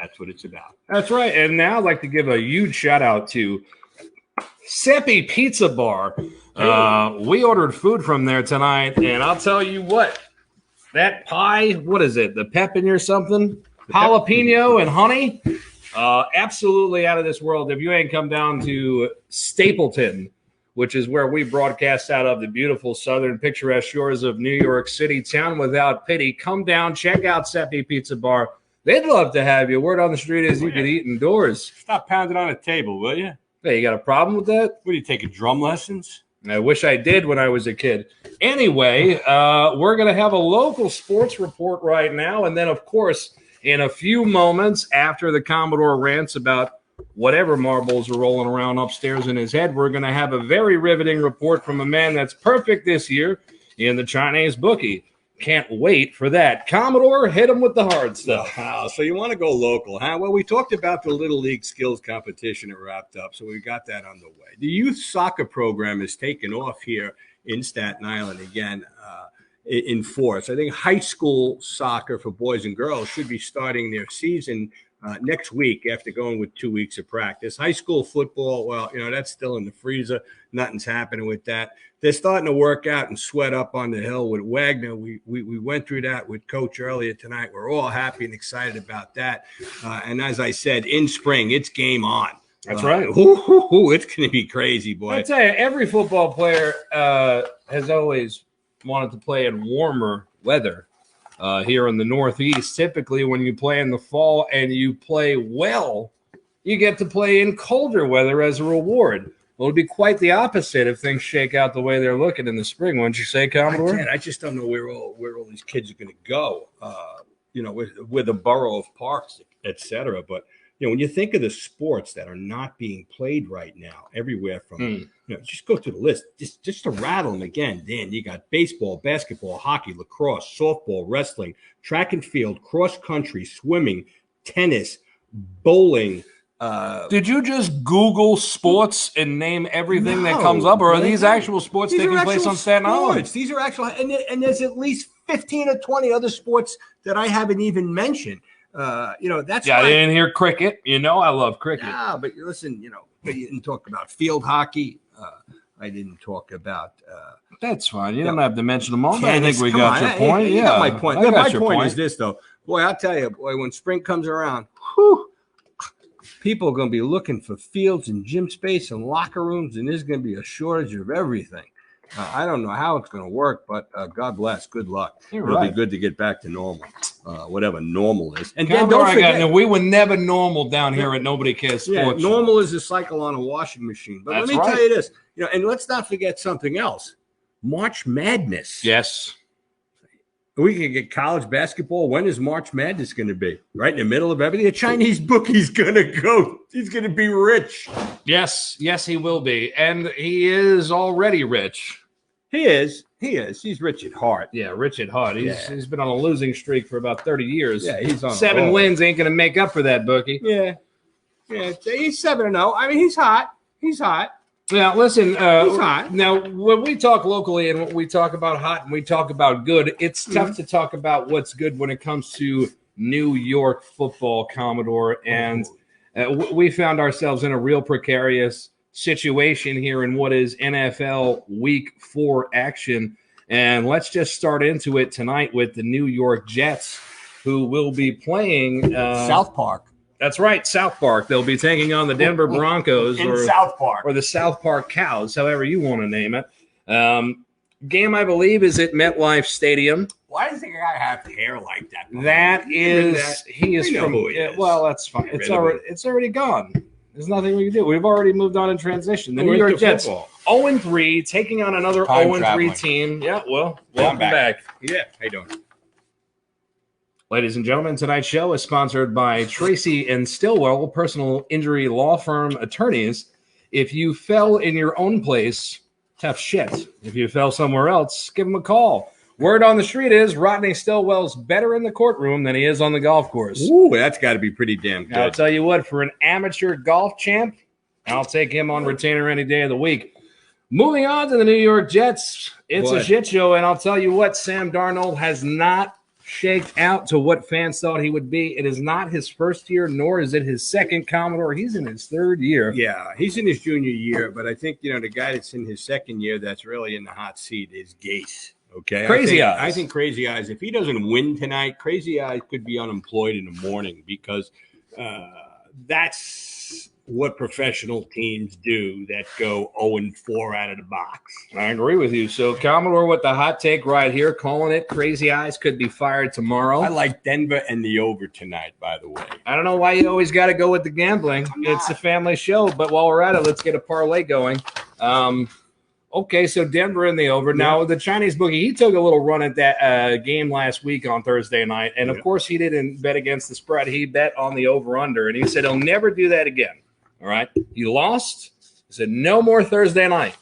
That's what it's about. That's right. And now I'd like to give a huge shout out to Seppi Pizza Bar. We ordered food from there tonight, and I'll tell you what, that pie, what is it, the pepper something? Jalapeno and honey? Absolutely out of this world. If you ain't come down to Stapleton, which is where we broadcast out of the beautiful southern picturesque shores of New York City, town without pity, come down, check out Seppi Pizza Bar. They'd love to have you. Word on the street is you could eat indoors. Stop pounding on the table, will you? Hey, you got a problem with that? What, are you taking drum lessons? I wish I did when I was a kid. Anyway, we're going to have a local sports report right now. And then, of course, in a few moments after the Commodore rants about whatever marbles are rolling around upstairs in his head, we're going to have a very riveting report from a man that's perfect this year in the Chinese bookie. Can't wait for that. Commodore, hit him with the hard stuff. Wow. So you want to go local, huh? Well, we talked about the Little League skills competition that wrapped up, so we got that underway. The youth soccer program is taken off here in Staten Island again in force. I think high school soccer for boys and girls should be starting their season next week after going with 2 weeks of practice. High school football, well, that's still in the freezer. Nothing's happening with that. They're starting to work out and sweat up on the hill with Wagner. We went through that with Coach earlier tonight. We're all happy and excited about that. And as I said, in spring, it's game on. That's right. It's going to be crazy, boy. I tell you, every football player has always wanted to play in warmer weather. Here in the Northeast, typically when you play in the fall and you play well, you get to play in colder weather as a reward. Well, it'll be quite the opposite if things shake out the way they're looking in the spring. Wouldn't you say, Commodore? I just don't know where all these kids are going to go. With the borough of parks, et cetera. But when you think of the sports that are not being played right now, everywhere from just go through the list, just to rattle them again. Dan, you got baseball, basketball, hockey, lacrosse, softball, wrestling, track and field, cross country, swimming, tennis, bowling. Did you just Google sports and name everything that comes up, or are these actual sports taking place on Staten Island? These are actual, and there's at least 15 or 20 other sports that I haven't even mentioned. That's I didn't hear cricket. I love cricket. Yeah, but listen, you didn't talk about field hockey. I didn't talk about. That's fine. You don't have to mention them all. Tennis, I think we got your point. You got my point. My point is this, though. Boy, I'll tell you, when spring comes around, people are going to be looking for fields and gym space and locker rooms, and there's going to be a shortage of everything. I don't know how it's going to work, but God bless. Good luck. It'll be good to get back to normal, whatever normal is. And then don't forget, we were never normal down here at Nobody Cares Sports. Yeah, normal is a cycle on a washing machine. But let me tell you this, and let's not forget something else. March Madness. Yes. We can get college basketball. When is March Madness going to be? Right in the middle of everything? A Chinese bookie's going to go. He's going to be rich. Yes, he will be. And he is already rich. He is. He's rich at heart. Yeah, rich at heart. He's been on a losing streak for about 30 years. Yeah, he's on 7 wins ain't going to make up for that, bookie. Yeah. He's 7-0. I mean, he's hot. Now, listen, now when we talk locally and when we talk about hot and we talk about good, it's tough to talk about what's good when it comes to New York football, Commodore. And we found ourselves in a real precarious situation here in what is NFL Week 4 action. And let's just start into it tonight with the New York Jets, who will be playing South Park. That's right, South Park. They'll be taking on the Denver Broncos South Park, or the South Park Cows, however you want to name it. Game, I believe, is at MetLife Stadium. Why does the guy have hair like that? He is from. Well, that's fine. It's already gone. There's nothing we can do. We've already moved on in transition. The New York Jets, 0-3, taking on another 0-3 team. Yeah, well, welcome back. Yeah, how you doing? Ladies and gentlemen, tonight's show is sponsored by Tracey and Stilwell, personal injury law firm attorneys. If you fell in your own place, tough shit. If you fell somewhere else, give them a call. Word on the street is Rodney Stilwell's better in the courtroom than he is on the golf course. Ooh, that's got to be pretty damn good. I'll tell you what, for an amateur golf champ, I'll take him on retainer any day of the week. Moving on to the New York Jets, it's a shit show, and I'll tell you what, Sam Darnold has not shaked out to what fans thought he would be. It is not his first year, nor is it his second Commodore. He's in his third year. Yeah, he's in his junior year, but I think, the guy that's in his second year that's really in the hot seat is Gase. Okay. Crazy Eyes. I think Crazy Eyes, if he doesn't win tonight, Crazy Eyes could be unemployed in the morning because that's what professional teams do that go 0-4 out of the box. I agree with you. So Commodore with the hot take right here, calling it. Crazy Eyes could be fired tomorrow. I like Denver and the over tonight, by the way. I don't know why you always got to go with the gambling. It's a family show, but while we're at it, let's get a parlay going. Okay, so Denver in the over. Now, the Chinese bookie, he took a little run at that game last week on Thursday night, and of course he didn't bet against the spread. He bet on the over-under, and he said he'll never do that again. All right? He lost. He said no more Thursday night.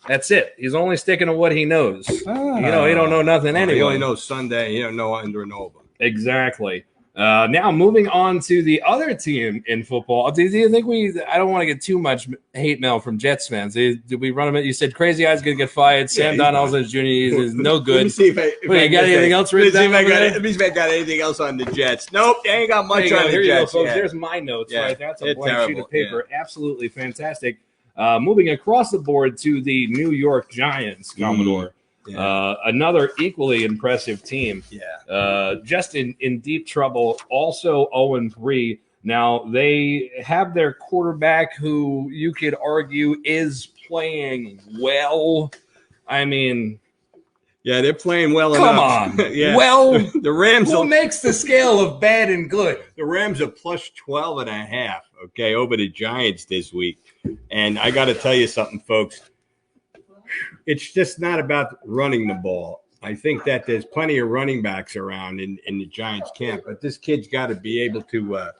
That's it. He's only sticking to what he knows. He don't know nothing anyway. He only knows Sunday. He don't know under and over. Exactly. Now moving on to the other team in football. Do you think I don't want to get too much hate mail from Jets fans. Did we run him? You said Crazy Eyes going to get fired. Sam Donaldson Jr. is no good. Let me see if I got anything else written down? Let me see if I got anything else on the Jets. Nope, they ain't got much on the Here Jets. You go, folks. There's my notes right there. That's a blank sheet of paper. Yeah. Absolutely fantastic. Moving across the board to the New York Giants, Commodore. Another equally impressive team. Just in deep trouble. Also 0-3. Now they have their quarterback who you could argue is playing well. I mean, they're playing well come enough. on. Well, the Rams. Who makes the scale of bad and good? The Rams are plus 12.5. Okay, over the Giants this week, and I got to tell you something, folks. It's just not about running the ball. I think that there's plenty of running backs around in the Giants camp, but this kid's got to be able to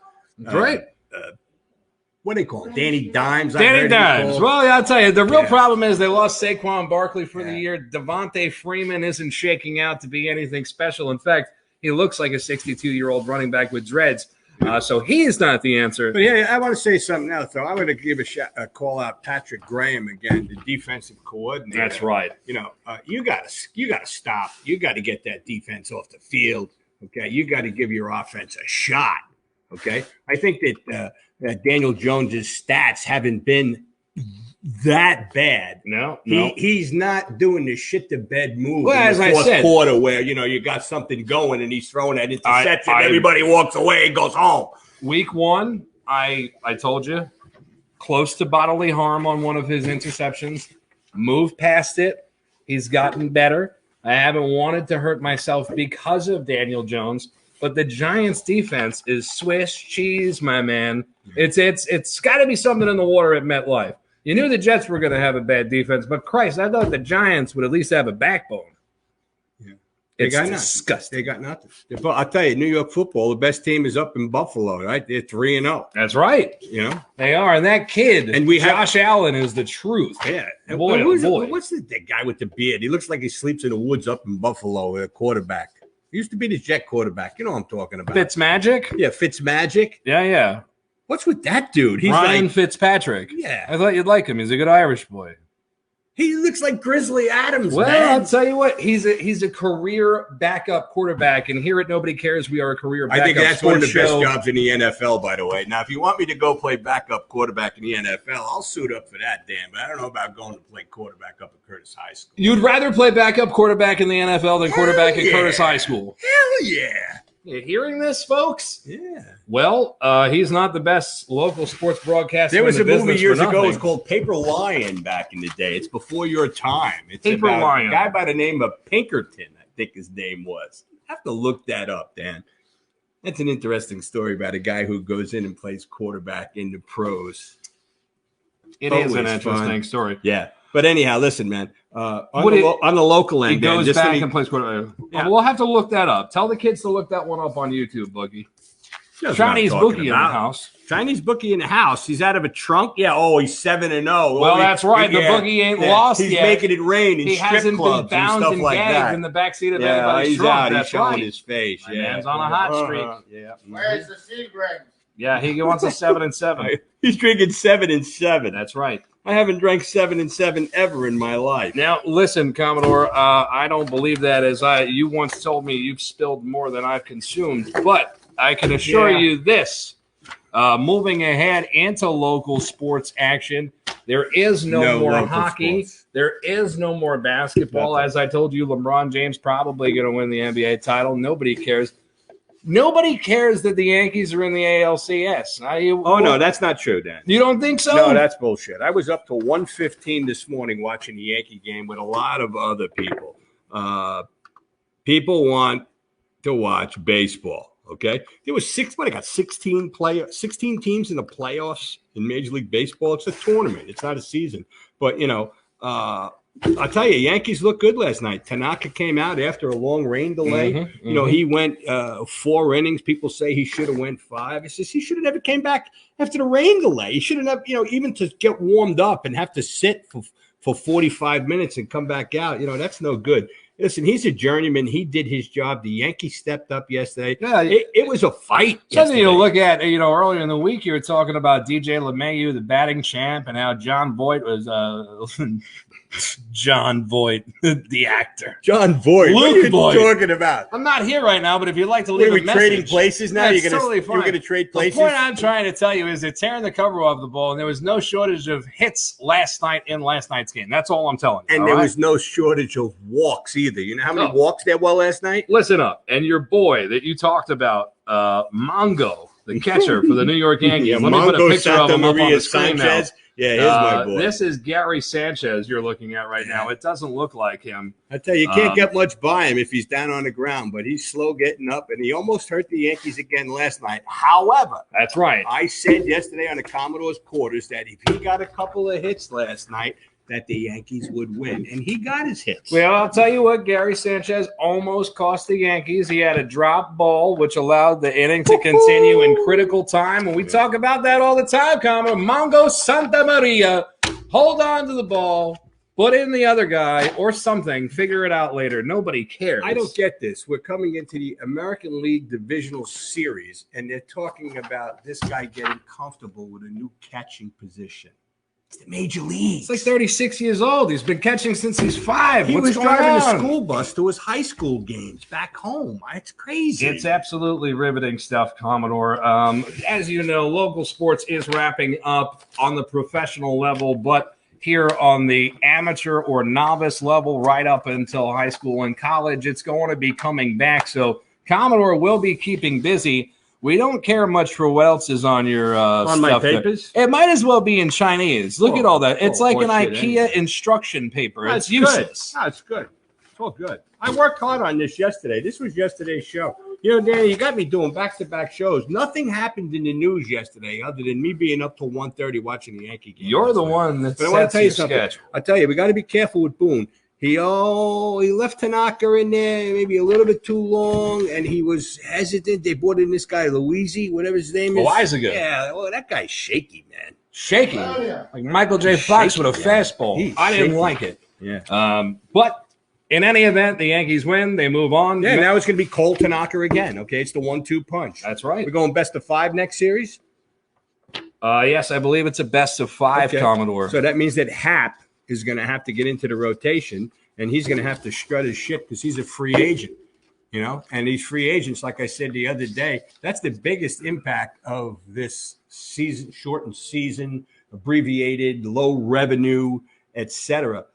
what do they call it? Danny Dimes. Danny Dimes. Well, I'll tell you, the real problem is they lost Saquon Barkley for the year. Devontae Freeman isn't shaking out to be anything special. In fact, he looks like a 62-year-old running back with dreads. So he is not the answer. But I want to say something else, though. I want to give a call out Patrick Graham again, the defensive coordinator. That's right. You got to stop. You got to get that defense off the field. Okay, you got to give your offense a shot. Okay, I think that Daniel Jones's stats haven't been that bad. No. He's not doing the shit to bed move. Well, as I said, quarter where you got something going and he's throwing that interception. Everybody walks away and goes home. Week 1, I told you, close to bodily harm on one of his interceptions. Moved past it. He's gotten better. I haven't wanted to hurt myself because of Daniel Jones, but the Giants' defense is Swiss cheese, my man. It's got to be something in the water at MetLife. You knew the Jets were going to have a bad defense, but Christ, I thought the Giants would at least have a backbone. Yeah. It's disgusting. They got nothing. I'll tell you, New York football, the best team is up in Buffalo, right? They're 3-0. That's right. They are. And that kid, and Josh Allen, is the truth. Yeah. Boy, what's the guy with the beard? He looks like he sleeps in the woods up in Buffalo, a quarterback. He used to be the Jet quarterback. You know what I'm talking about. Fitzmagic? Yeah, Fitzmagic. Yeah. What's with that dude? He's Ryan Fitzpatrick. Yeah. I thought you'd like him. He's a good Irish boy. He looks like Grizzly Adams, well, man. I'll tell you what. He's a career backup quarterback, and here at Nobody Cares, we are a career backup. I think that's one of the best jobs in the NFL, by the way. Now, if you want me to go play backup quarterback in the NFL, I'll suit up for that, Dan. But I don't know about going to play quarterback up at Curtis High School. You'd rather play backup quarterback in the NFL than quarterback at Curtis High School? Hell yeah. You hearing this, folks? Yeah. Well, he's not the best local sports broadcaster. There was in the a movie years ago. It was called Paper Lion back in the day. It's before your time. It's Paper about Lion. A guy by the name of Pinkerton, I think his name was. I have to look that up, Dan. That's an interesting story about a guy who goes in and plays quarterback in the pros. It is an interesting story. Yeah. But anyhow, listen, man. On the local end, he goes back and plays quarterback. Yeah. We'll have to look that up. Tell the kids to look that one up on YouTube, Boogie. Chinese bookie in the house. Chinese bookie in the house. He's out of a trunk. Yeah. Oh, he's 7-0. Well, that's right. The boogie ain't lost yet. He's making it rain in strip clubs and stuff like that. In the backseat of anybody's he's trunk. out. That's he's showing his face. My man's on a hot streak. Where's the Seagrams? Yeah, he wants a 7-7. He's drinking 7-7. That's right. I haven't drank 7-7 ever in my life. Now, listen, Commodore, I don't believe that, as you once told me you've spilled more than I've consumed. But I can assure you this. Moving ahead into local sports action, there is no more hockey. Sports. There is no more basketball. As I told you, LeBron James probably going to win the NBA title. Nobody cares. Nobody cares that the Yankees are in the ALCS. No, that's not true, Dan. You don't think so? No, that's bullshit. I was up till 1:15 this morning watching the Yankee game with a lot of other people. People want to watch baseball, okay? There was 16 teams in the playoffs in Major League Baseball. It's a tournament. It's not a season. But, I'll tell you, Yankees looked good last night. Tanaka came out after a long rain delay. He went 4 innings. People say he should have went 5. He says he should have never came back after the rain delay. He should have, even to get warmed up and have to sit for 45 minutes and come back out. That's no good. Listen, he's a journeyman. He did his job. The Yankees stepped up yesterday. Yeah, it was a fight. Something you look at, earlier in the week, you were talking about DJ LeMahieu, the batting champ, and how John Voight was John Voight, the actor. John Voight. What are you talking about? I'm not here right now, but if you'd like to leave a message. Trading places now? You're going to trade places? The point I'm trying to tell you is they're tearing the cover off the ball, and there was no shortage of hits last night in last night's game. That's all I'm telling you. And there was no shortage of walks either. You know how many walks there were last night? Listen up. And your boy that you talked about, Mongo, the catcher for the New York Yankees. Let me put a picture of him up on the screen now. Yeah, here's my boy. This is Gary Sanchez you're looking at right now. It doesn't look like him. I tell you, you can't get much by him if he's down on the ground, but he's slow getting up, and he almost hurt the Yankees again last night. However, that's right. I said yesterday on the Commodore's quarters that if he got a couple of hits last night, that the Yankees would win, and he got his hits. Well, I'll tell you what, Gary Sanchez almost cost the Yankees. He had a drop ball, which allowed the inning to continue in critical time, and we talk about that all the time, Mongo Santa Maria. Hold on to the ball, put in the other guy or something, figure it out later. Nobody cares. I don't get this. We're coming into the American League Divisional Series, and they're talking about this guy getting comfortable with a new catching position. It's the major leagues. It's like 36 years old. He's been catching since he's 5. He was driving a school bus to his high school games back home. It's crazy. It's absolutely riveting stuff, Commodore. As you know, local sports is wrapping up on the professional level, but here on the amateur or novice level, right up until high school and college, it's going to be coming back. So Commodore will be keeping busy. We don't care much for what else is on your on stuff my papers. There. It might as well be in Chinese. Look at all that. It's like an IKEA instruction paper. It's useless. No, it's good. It's all good. I worked hard on this yesterday. This was yesterday's show. Danny, you got me doing back-to-back shows. Nothing happened in the news yesterday other than me being up till 1:30 watching the Yankee game. You're the one that's. But I want to tell you something. I tell you, we got to be careful with Boone. He left Tanaka in there maybe a little bit too long, and he was hesitant. They brought in this guy, Luisi, whatever his name is. Loizaga. Yeah, well, that guy's shaky, man. Shaky? Oh, yeah. Like Michael J. Fox with a fastball. I didn't like it. Yeah. But in any event, the Yankees win. They move on. Yeah, now it's going to be Cole Tanaka again, okay? It's the 1-2 punch. That's right. We're going best of 5 next series? Yes, I believe it's a best of 5, okay. Commodore. So that means that Hap is going to have to get into the rotation, and he's going to have to strut his shit because he's a free agent, And these free agents, like I said the other day, that's the biggest impact of this season, shortened season, abbreviated, low revenue, etc.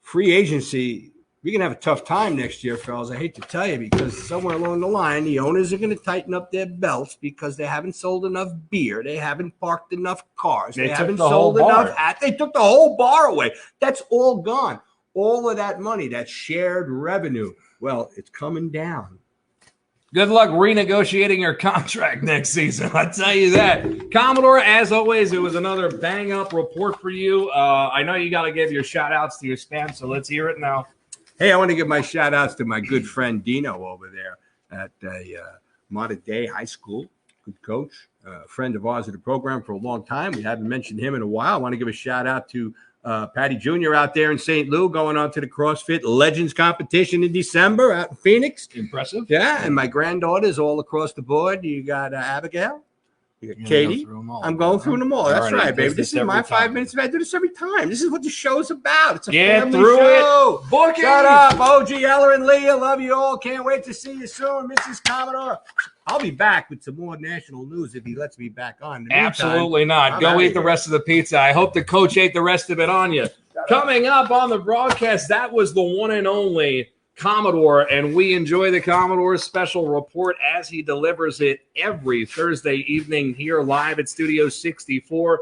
Free agency, we're going to have a tough time next year, fellas. I hate to tell you, because somewhere along the line, the owners are going to tighten up their belts because they haven't sold enough beer. They haven't parked enough cars. They haven't sold enough hats. They took the whole bar away. That's all gone. All of that money, that shared revenue, well, it's coming down. Good luck renegotiating your contract next season. I tell you that. Commodore, as always, it was another bang-up report for you. I know you got to give your shout-outs to your spam, so let's hear it now. Hey, I want to give my shout-outs to my good friend Dino over there at Modern Day High School. Good coach, friend of ours at the program for a long time. We haven't mentioned him in a while. I want to give a shout-out to Patty Jr. out there in St. Lou, going on to the CrossFit Legends competition in December out in Phoenix. Impressive. Yeah, and my granddaughters all across the board. You got Abigail. Katie, I'm going through them all. That's Alright, right, baby. This is my 5 minutes. I do this every time. This is what the show's about. It's a family show. Booking. Shut up, OG, Ella, and Leah. Love you all. Can't wait to see you soon, Mrs. Commodore. I'll be back with some more national news if he lets me back on. Absolutely not. Go eat the rest of the pizza. I hope the coach ate the rest of it on you. Coming up on the broadcast, that was the one and only Commodore, and we enjoy the Commodore's special report as he delivers it every Thursday evening here live at Studio 64.